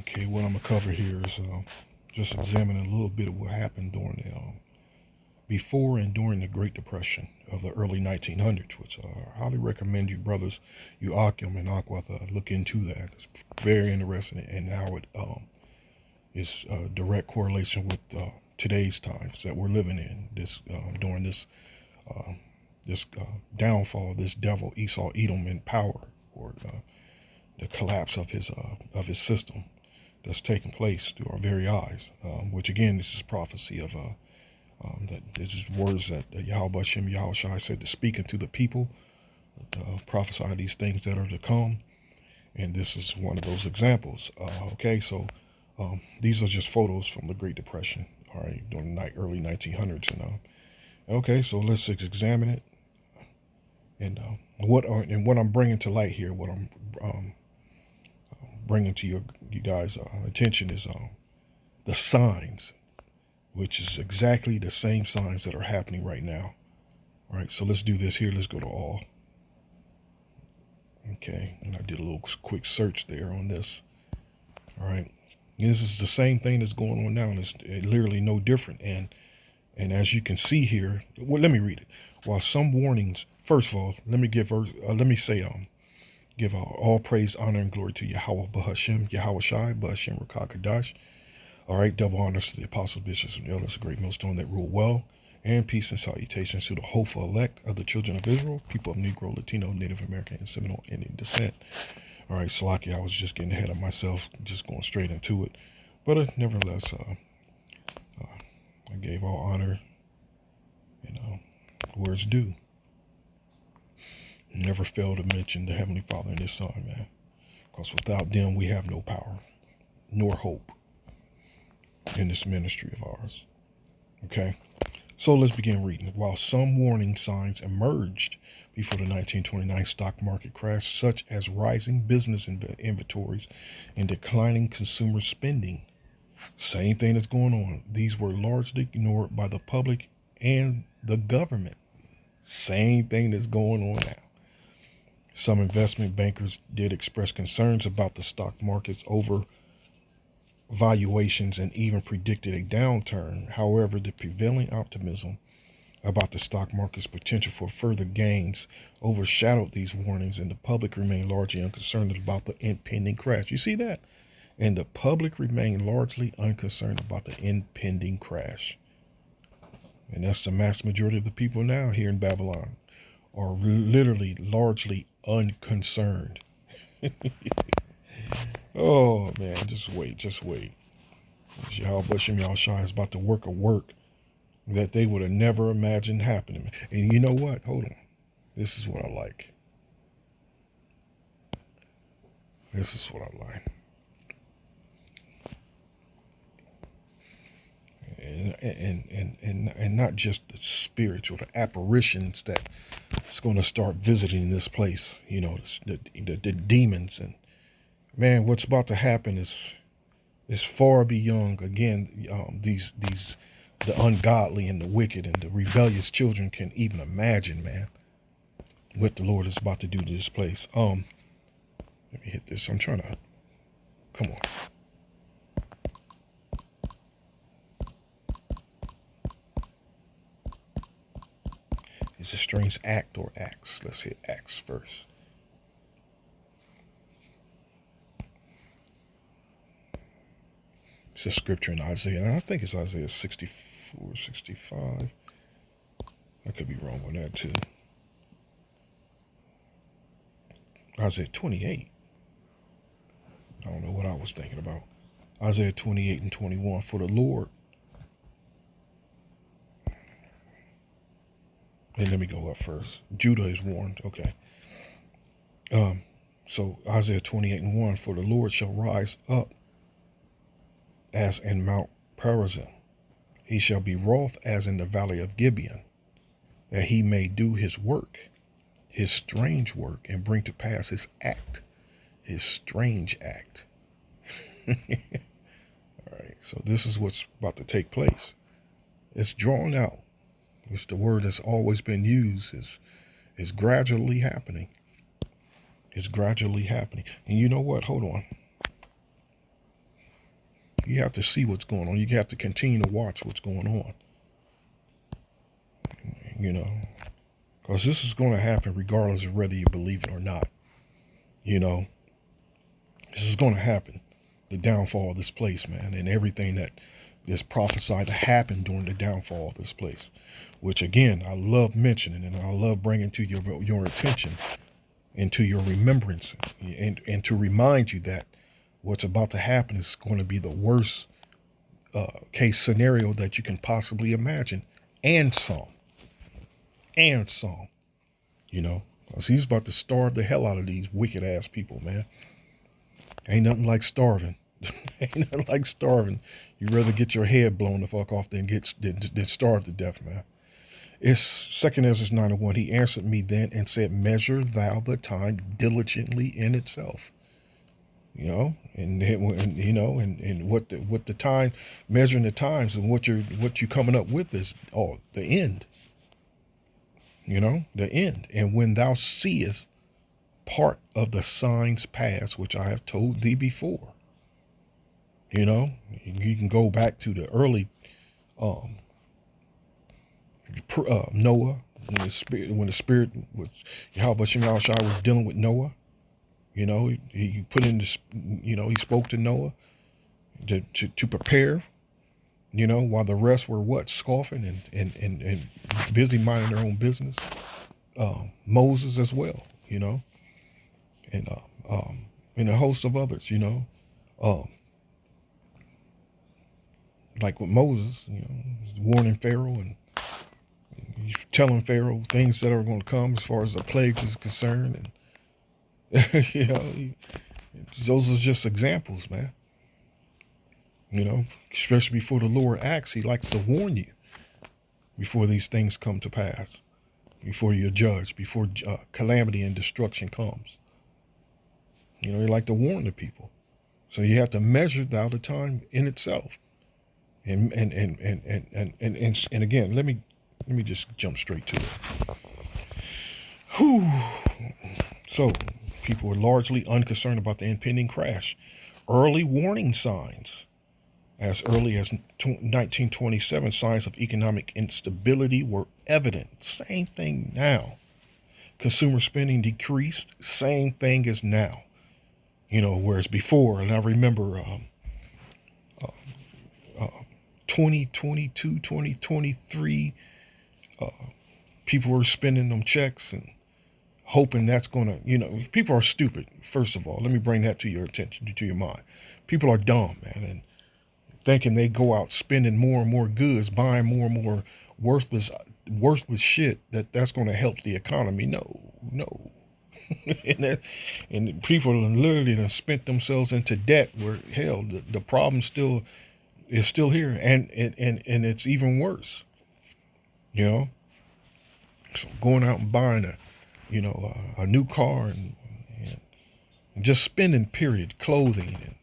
Okay, what I'm gonna cover here is just examining a little bit of what happened during the before and during the Great Depression of the early 1900s, which I highly recommend you brothers, you Akim and Aqua, look into that. It's very interesting and how it is direct correlation with today's times that we're living in. This during this downfall of this devil Esau Edom in power, or the collapse of his system that's taking place through our very eyes. Which again, this is prophecy of that this is words that Yahweh Shem Yahushai said to speak into the people, prophesy these things that are to come, and this is one of those examples. Okay, so these are just photos from the Great Depression, all right, during the early 1900s, and okay, so let's examine it, and what I'm bringing to light here, what I'm bringing to you guys' attention is the signs, which is exactly the same signs that are happening right now. All right, so let's do this here. Let's go to all. Okay, and I did a little quick search there on this. All right, this is the same thing that's going on now, and it's literally no different. And as you can see here, well, let me read it. While some warnings, first of all, let me say, give all praise, honor, and glory to Yahweh Bahashem, Yahweh Shai, Bahashem Rakakadash. All right, double honors to the apostles, bishops, and elders, a great millstone that rule well, and peace and salutations to the hopeful elect of the children of Israel, people of Negro, Latino, Native American, and Seminole Indian descent. All right, Salaki, I was just getting ahead of myself, just going straight into it. But nevertheless, I gave all honor, where it's due. Never fail to mention the Heavenly Father and His Son, man. Because without them, we have no power, nor hope in this ministry of ours. Okay? So let's begin reading. While some warning signs emerged before the 1929 stock market crash, such as rising business inventories and declining consumer spending, same thing that's going on. These were largely ignored by the public and the government. Same thing that's going on now. Some investment bankers did express concerns about the stock market's over valuations and even predicted a downturn. However, the prevailing optimism about the stock market's potential for further gains overshadowed these warnings, and the public remained largely unconcerned about the impending crash. You see that? And the public remained largely unconcerned about the impending crash. And that's the mass majority of the people now here in Babylon are literally largely unconcerned. Oh man, just wait. Yahweh Shem Yahushai is about to work a work that they would have never imagined happening. And you know what? Hold on. This is what I like. And not just the spiritual, the apparitions that it's going to start visiting this place, the demons. And man, what's about to happen is far beyond, again, the ungodly and the wicked and the rebellious children can even imagine, man, what the Lord is about to do to this place. Let me hit this. I'm trying to, come on. Is it strange act or acts? Let's hit acts first. It's a scripture in Isaiah, and I think it's Isaiah 64, 65. I could be wrong on that too. Isaiah 28. I don't know what I was thinking about. Isaiah 28 and 21. For the Lord. And let me go up first. Judah is warned. Okay. So Isaiah 28 and 1. For the Lord shall rise up as in Mount Perazim. He shall be wroth as in the valley of Gibeon, that he may do his work, his strange work, and bring to pass his act, his strange act. All right, so this is what's about to take place. It's drawn out. It's the word that's always been used. Is gradually happening. It's gradually happening. And you know what? Hold on. You have to see what's going on. You have to continue to watch what's going on. You know, because this is going to happen regardless of whether you believe it or not. You know, this is going to happen. The downfall of this place, man, and everything that is prophesied to happen during the downfall of this place, which again, I love mentioning and I love bringing to your attention and to your remembrance, and to remind you that what's about to happen is going to be the worst case scenario that you can possibly imagine, and some, you know, because he's about to starve the hell out of these wicked ass people, man. Ain't nothing like starving. Ain't nothing like starving. You'd rather get your head blown the fuck off than starve to death, man. It's 2 Ezra 9:1. He answered me then and said, measure thou the time diligently in itself. You know, and you know, and what the time, measuring the times, and what you coming up with is the end. You know, the end. And when thou seest part of the signs pass, which I have told thee before. You know, you can go back to the early Noah, when the spirit was, Yahweh Shem Yahushua was dealing with Noah. You know, he put in this, you know, he spoke to Noah to prepare, you know, while the rest were scoffing and busy minding their own business. Moses as well, you know, and a host of others, you know, like with Moses, you know, he's warning Pharaoh and he's telling Pharaoh things that are going to come as far as the plagues is concerned, and you know, those are just examples, man. You know, especially before the Lord acts, he likes to warn you before these things come to pass, before you're judged, before calamity and destruction comes. You know, he like to warn the people. So you have to measure thou the time in itself. And again, let me just jump straight to it. Whew. So people are largely unconcerned about the impending crash. Early warning signs. As early as 1927, signs of economic instability were evident. Same thing now. Consumer spending decreased. Same thing as now. You know, whereas before, and I remember 2022, 2023, people were spending them checks and hoping that's going to, you know, people are stupid. First of all, let me bring that to your attention, to your mind. People are dumb, man, and thinking they go out spending more and more goods, buying more and more worthless shit, that's going to help the economy. No. and people literally have spent themselves into debt where, hell, the problem is still here, and it's even worse, you know. So going out and buying a new car and just spending, period, clothing, and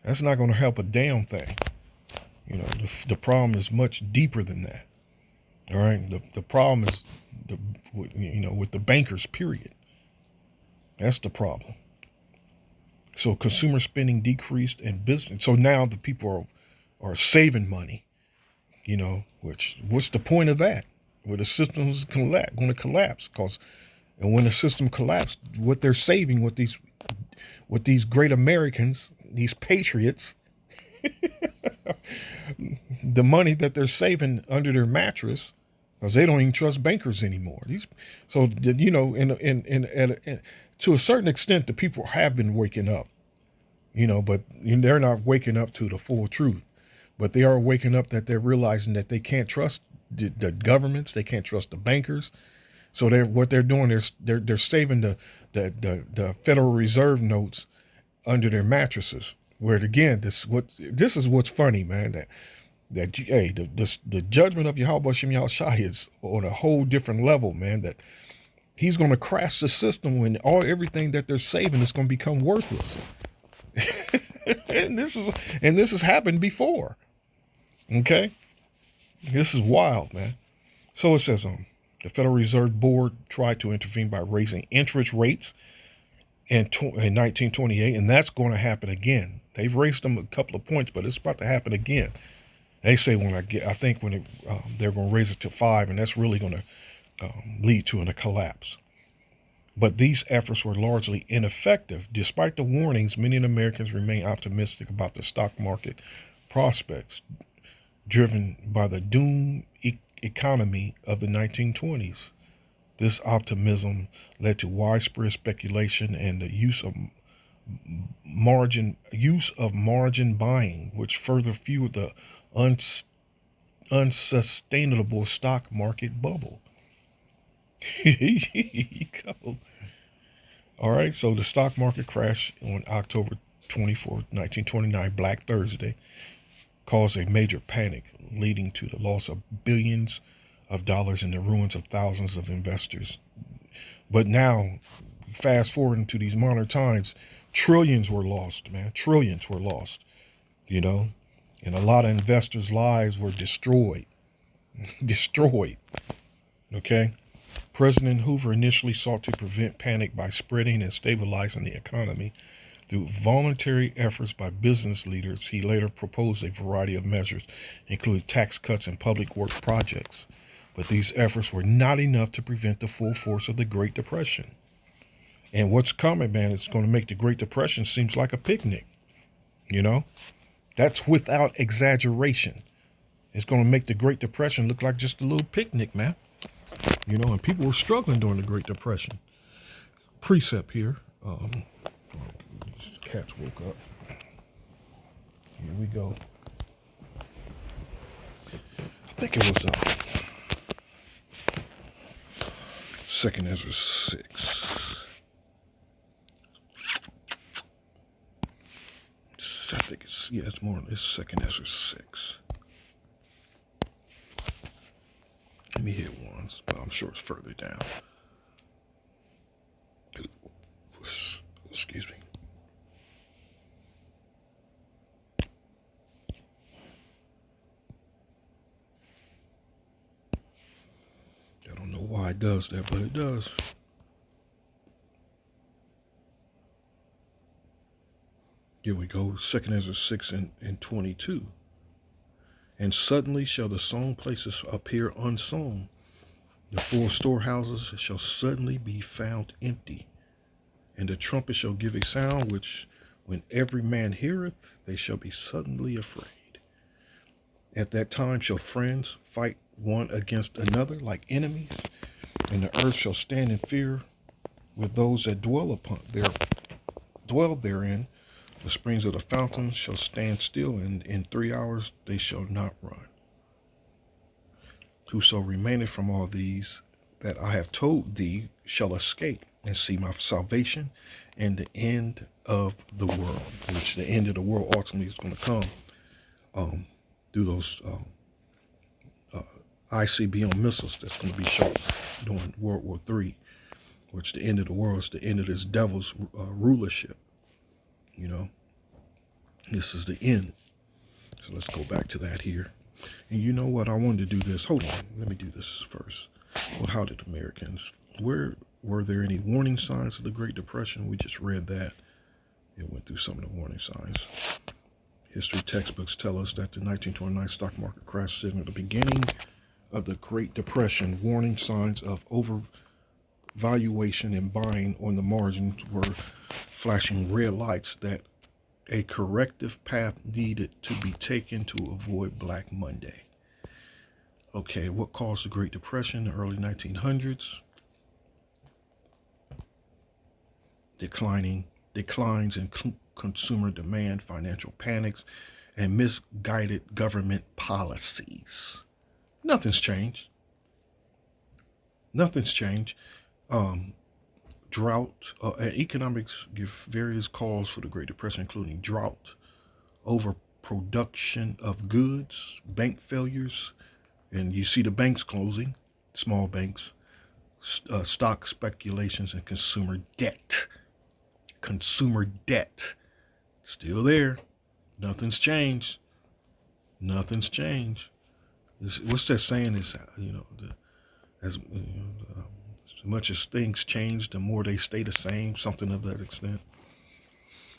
that's not going to help a damn thing. You know, the problem is much deeper than that. All right, the problem is with the bankers, period. That's the problem. So consumer spending decreased and business. So now the people are saving money. You know, what's the point of that? Where the system is going to collapse, and when the system collapsed, what they're saving with these great Americans, these patriots, the money that they're saving under their mattress, because they don't even trust bankers anymore. So you know, to a certain extent, the people have been waking up, you know, but they're not waking up to the full truth. But they are waking up that they're realizing that they can't trust the governments, they can't trust the bankers. So what they're doing is they're saving the Federal Reserve notes under their mattresses. Where again, this is what's funny, man. The judgment of Yahweh Shem Yahushua is on a whole different level, man. That he's going to crash the system when everything that they're saving is going to become worthless. and this has happened before. Okay, this is wild, man. So it says, the Federal Reserve Board tried to intervene by raising interest rates in 1928, and that's going to happen again. They've raised them a couple of points, but it's about to happen again. They say I think when they're going to raise it to 5, and that's really going to lead to a collapse. But these efforts were largely ineffective. Despite the warnings, many Americans remain optimistic about the stock market prospects, driven by the doomed economy of the 1920s. This optimism led to widespread speculation and the use of margin buying, which further fueled the unsustainable stock market bubble. Here you go. All right, so the stock market crashed on October 24, 1929, Black Thursday, caused a major panic, leading to the loss of billions of dollars and the ruins of thousands of investors. But now, fast forward into these modern times, trillions were lost, man. Trillions were lost, you know, and a lot of investors' lives were destroyed. Destroyed. Okay? President Hoover initially sought to prevent panic by spreading and stabilizing the economy. Through voluntary efforts by business leaders, he later proposed a variety of measures, including tax cuts and public works projects. But these efforts were not enough to prevent the full force of the Great Depression. And what's coming, man, it's going to make the Great Depression seems like a picnic. You know, that's without exaggeration. It's going to make the Great Depression look like just a little picnic, man. You know, and people were struggling during the Great Depression. Precept here. Cats woke up. Here we go. I think it was 2nd Ezra 6. I think it's 2nd Ezra 6. Let me hit once, but I'm sure it's further down. Excuse me. I don't know why it does that, but it does. Here we go, 2nd Ezra 6 and 22. And suddenly shall the sown places appear unsown. The full storehouses shall suddenly be found empty. And the trumpet shall give a sound which, when every man heareth, they shall be suddenly afraid. At that time shall friends fight one against another like enemies, and the earth shall stand in fear with those that dwell therein. The springs of the fountains shall stand still, and in 3 hours they shall not run. Whoso remaineth from all these that I have told thee shall escape and see my salvation and the end of the world, which the end of the world ultimately is going to come through those ICBM missiles that's going to be shot during World War III, which the end of the world is the end of this devil's rulership. You know, this is the end. So let's go back to that here. And you know what? I wanted to do this. Hold on. Let me do this first. Well, how did Americans, were there any warning signs of the Great Depression? We just read that. It went through some of the warning signs. History textbooks tell us that the 1929 stock market crash signaled the beginning of the Great Depression. Warning signs of overvaluation and buying on the margins were flashing red lights that a corrective path needed to be taken to avoid Black Monday. Okay, what caused the Great Depression in the early 1900s? Declines in consumer demand, financial panics, and misguided government policies. Nothing's changed. Nothing's changed. Drought, economics give various cause for the Great Depression, including drought, overproduction of goods, bank failures, and you see the banks closing, small banks, stock speculations, and consumer debt. Consumer debt, still there. Nothing's changed. Nothing's changed. What's that saying? Is As much as things change, the more they stay the same, something of that extent.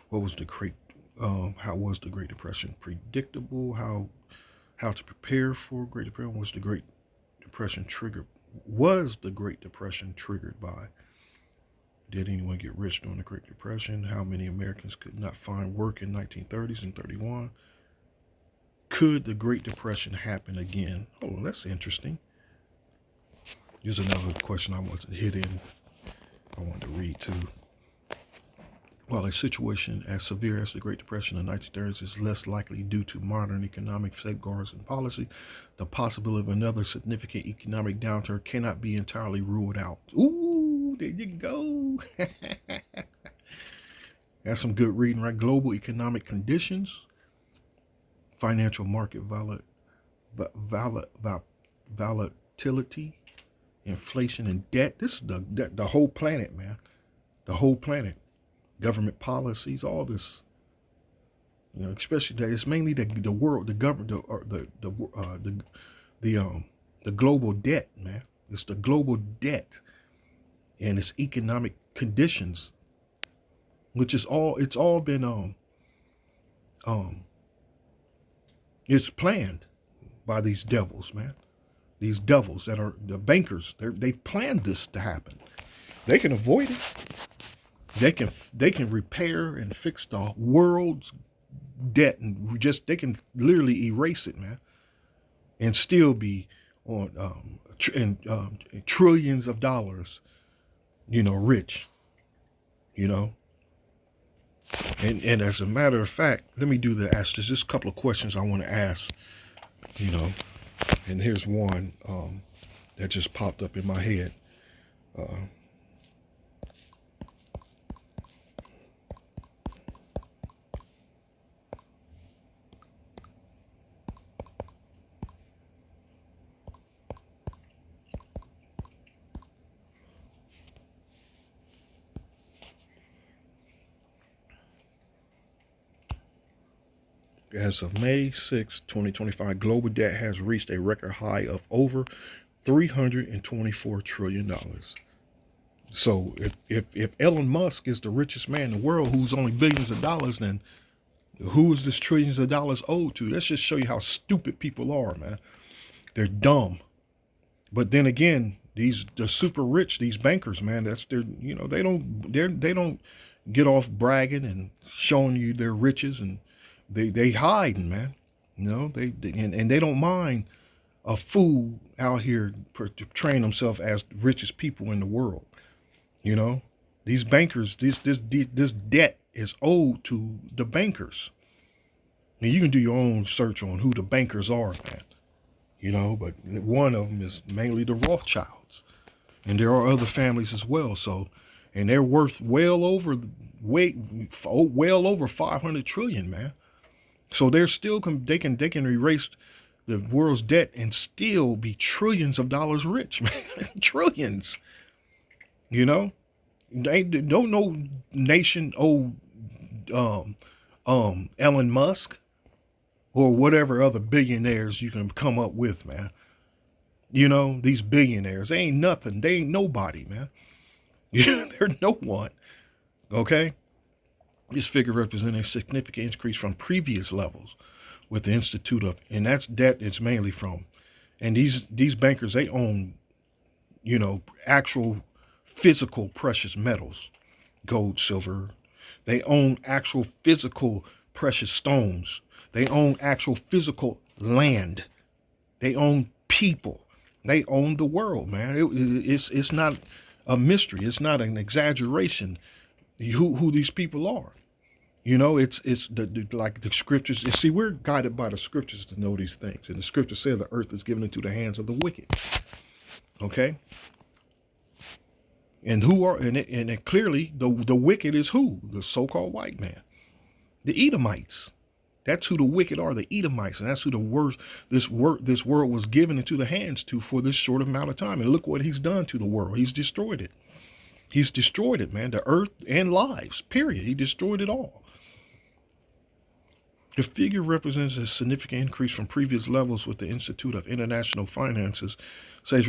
What was the Great, how was the Great Depression predictable? How to prepare for Great Depression? Was the Great Depression triggered? Was the Great Depression triggered by? Did anyone get rich during the Great Depression? How many Americans could not find work in 1930s and 31? Could the Great Depression happen again? Oh, that's interesting. Here's another question I wanted to hit in. I wanted to read too. While a situation as severe as the Great Depression in the 1930s is less likely due to modern economic safeguards and policy, the possibility of another significant economic downturn cannot be entirely ruled out. Ooh, there you go. That's some good reading, right? Global economic conditions, financial market volatility, inflation, and debt. This is the whole planet, man. The whole planet. Government policies, all this, especially that it's mainly the world, the government, the global debt, man. It's the global debt and its economic conditions, which is it's all been it's planned by these devils, man. These devils that are the bankers, they've planned this to happen. They can avoid it. They can repair and fix the world's debt and they can literally erase it, man, and still be on trillions of dollars, rich, and as a matter of fact, let me ask this. Just a couple of questions I want to ask, and here's one that just popped up in my head. As of May 6, 2025, global debt has reached a record high of over $324 trillion. So if Elon Musk is the richest man in the world, who's only billions of dollars, then who is this trillions of dollars owed to? Let's just show you how stupid people are, man. They're dumb. But then again, the super rich, these bankers, man, that's their, they don't get off bragging and showing you their riches, and they hiding, man. And they don't mind a fool out here portraying themselves as the richest people in the world. These bankers, this debt is owed to the bankers. And you can do your own search on who the bankers are, man. But one of them is mainly the Rothschilds, and there are other families as well. So, and they're worth well over 500 trillion, man. So they're still they can erase the world's debt and still be trillions of dollars rich, man. Trillions. They don't no nation owe Elon Musk or whatever other billionaires you can come up with, man. These billionaires, they ain't nothing. They ain't nobody, man. They're no one. Okay. This figure represents a significant increase from previous levels with the Institute of, and that's debt it's mainly from. And these bankers, they own, actual physical precious metals, gold, silver. They own actual physical precious stones. They own actual physical land. They own people. They own the world, man. It's not a mystery. It's not an exaggeration who these people are. It's like the scriptures. You see, we're guided by the scriptures to know these things. And the scripture says the earth is given into the hands of the wicked. Okay. And and clearly the wicked is who? The so-called white man. The Edomites. That's who the wicked are, the Edomites. And that's who this world was given into the hands to for this short amount of time. And look what he's done to the world. He's destroyed it. He's destroyed it, man. The earth and lives, period. He destroyed it all. The figure represents a significant increase from previous levels with the Institute of International Finances. Says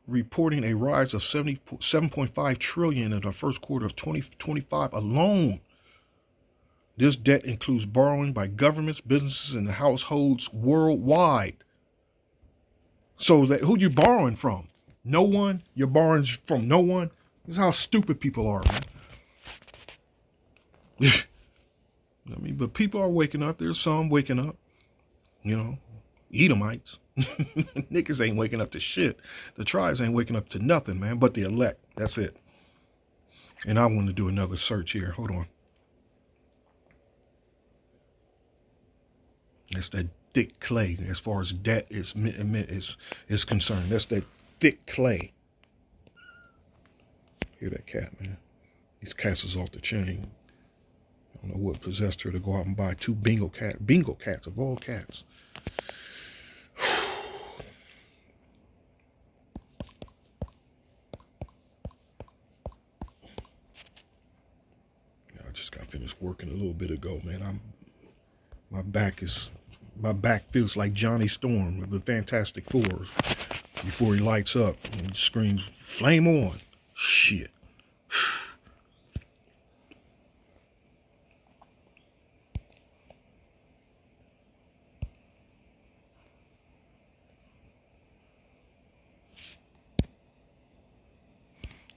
reporting a rise of 77.5 trillion in the first quarter of 2025 alone. This debt includes borrowing by governments, businesses, and households worldwide. So who you borrowing from? No one. You're borrowing from no one. This is how stupid people are, man. I mean, but people are waking up. There's some waking up. You know, Edomites. Niggas ain't waking up to shit. The tribes ain't waking up to nothing, man, but the elect. That's it. And I want to do another search here. Hold on. That's that thick clay as far as debt is concerned. That's that thick clay. Hear that cat, man. These cats is off the chain. I don't know what possessed her to go out and buy 2 bingo cats of all cats. I just got finished working a little bit ago, man. My back feels like Johnny Storm of the Fantastic Fours before he lights up and screams, "Flame on!" Shit.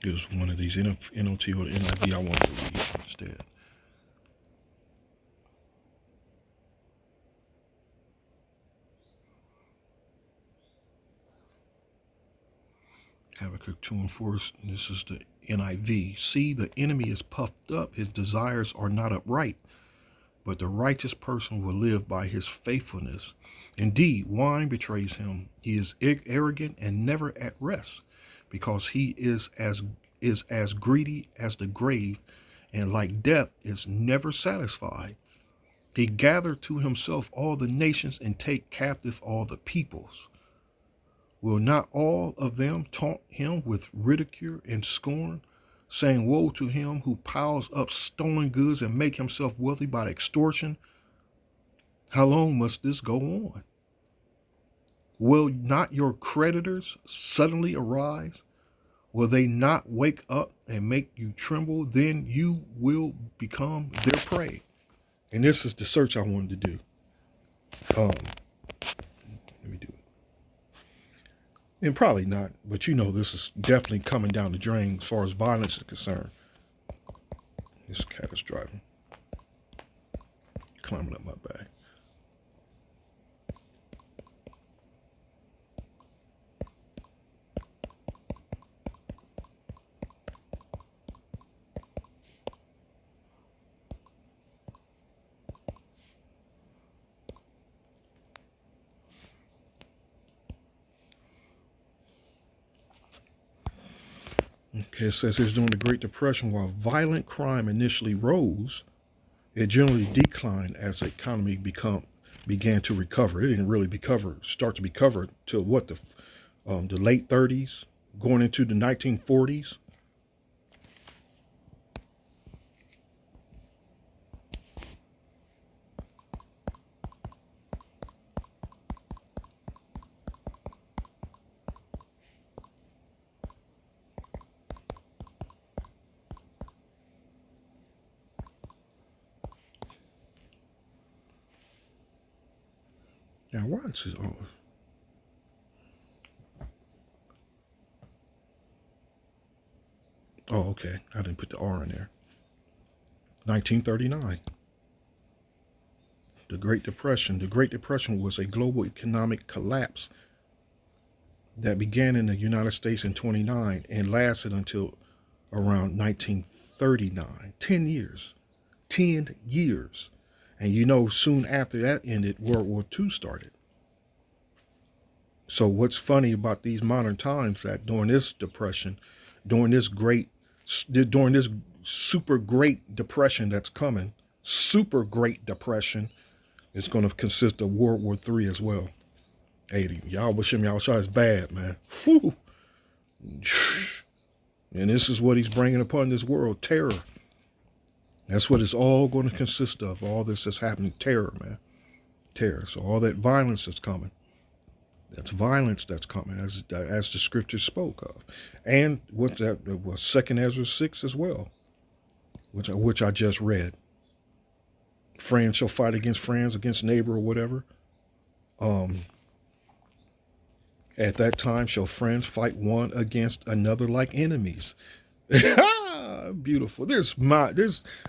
It was one of these NOT or NIV I wanted to read instead. Habakkuk 2 and 4, this is the NIV. See, the enemy is puffed up, his desires are not upright, but the righteous person will live by his faithfulness. Indeed, wine betrays him. He is arrogant and never at rest, because he is as greedy as the grave, and like death is never satisfied. He gathered to himself all the nations and take captive all the peoples. Will not all of them taunt him with ridicule and scorn, saying, "Woe to him who piles up stolen goods and make himself wealthy by extortion"? How long must this go on? Will not your creditors suddenly arise? Will they not wake up and make you tremble? Then you will become their prey. And this is the search I wanted to do. Let me do it. And probably not, but you know this is definitely coming down the drain as far as violence is concerned. This cat is driving, climbing up my back. Okay, it says here during the Great Depression, while violent crime initially rose, it generally declined as the economy began to recover. It didn't really start to recover till what, the late 30s, going into the 1940s. Now, why is it? Oh, okay. I didn't put the R in there. 1939. The Great Depression. The Great Depression was a global economic collapse that began in the United States in 1929 and lasted until around 1939. 10 years. 10 years. And you know, soon after that ended, World War II started. So what's funny about these modern times, that during this depression, during this super great depression that's coming, super great depression, is going to consist of World War III as well. Hey, y'all wish him y'all shot is bad, man. Whew. And this is what he's bringing upon this world, terror. That's what it's all going to consist of. All this that's happening, terror, man. Terror. So all that violence that's coming. That's violence that's coming, as the scripture spoke of, and what that was Second Ezra 6 as well, which I just read. Friends shall fight against friends, against neighbor or whatever. At that time shall friends fight one against another like enemies. Beautiful. There's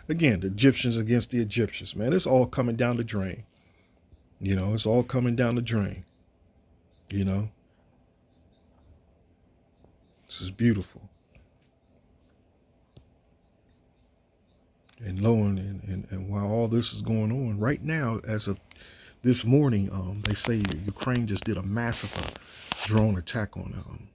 again the Egyptians against the Egyptians, man. It's all coming down the drain. It's all coming down the drain. This is beautiful. And lo, and while all this is going on right now, as of this morning, they say Ukraine just did a massive drone attack on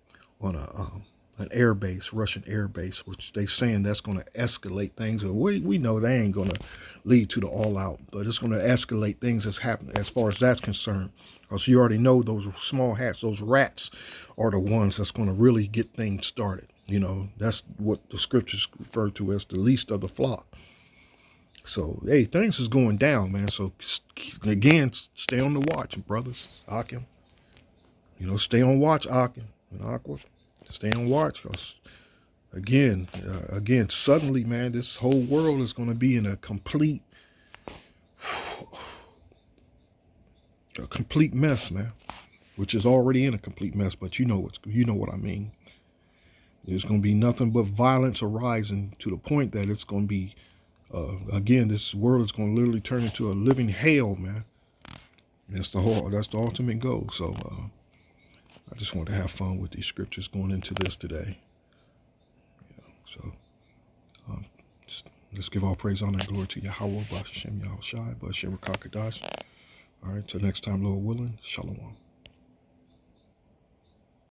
an air base, Russian air base, which they saying that's going to escalate things. We know they ain't going to lead to the all out, but it's going to escalate things that's happening as far as that's concerned. Because you already know those small hats, those rats, are the ones that's going to really get things started. That's what the scriptures refer to as the least of the flock. So, hey, things is going down, man. So, again, stay on the watch, brothers. Akim. Stay on watch, Akim and Aqua. Stay on watch. Because, again, suddenly, man, this whole world is going to be in a complete mess, man. Which is already in a complete mess, but you know what I mean. There's going to be nothing but violence arising to the point that it's going to be, again, this world is going to literally turn into a living hell, man. That's the ultimate goal. So I just want to have fun with these scriptures going into this today. So let's give all praise, honor, and glory to Yahweh, B'Hashem Yahushai, B'Hashem Rakakadash. All right, till next time, Lord willing, Shalom.